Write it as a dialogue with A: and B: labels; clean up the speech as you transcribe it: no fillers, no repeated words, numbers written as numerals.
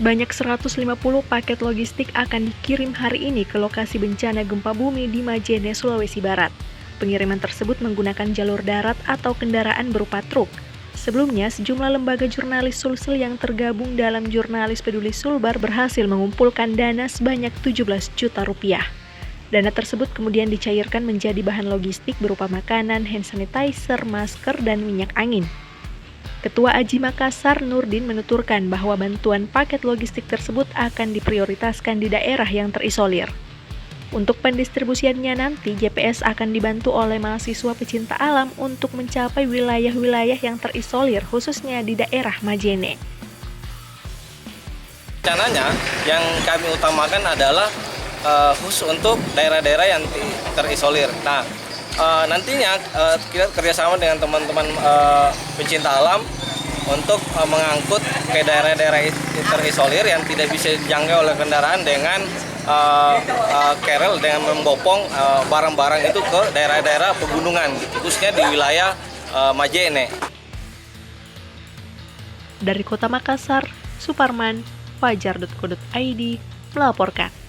A: Sebanyak 150 paket logistik akan dikirim hari ini ke lokasi bencana gempa bumi di Majene, Sulawesi Barat. Pengiriman tersebut menggunakan jalur darat atau kendaraan berupa truk. Sebelumnya, sejumlah lembaga jurnalis Sulsel yang tergabung dalam Jurnalis Peduli Sulbar berhasil mengumpulkan dana sebanyak 17 juta rupiah. Dana tersebut kemudian dicairkan menjadi bahan logistik berupa makanan, hand sanitizer, masker, dan minyak angin. Ketua Aji Makassar, Nurdin, menuturkan bahwa bantuan paket logistik tersebut akan diprioritaskan di daerah yang terisolir. Untuk pendistribusiannya nanti, JPS akan dibantu oleh mahasiswa pecinta alam untuk mencapai wilayah-wilayah yang terisolir, khususnya di daerah Majene.
B: Rencananya yang kami utamakan adalah khusus untuk daerah-daerah yang terisolir. Nah, nantinya kita kerjasama dengan teman-teman pecinta alam untuk mengangkut ke daerah-daerah terisolir yang tidak bisa dijangkau oleh kendaraan dengan kerel, dengan membopong barang-barang itu ke daerah-daerah pegunungan, khususnya di wilayah Majene.
A: Dari Kota Makassar, Suparman, Fajar.co.id melaporkan.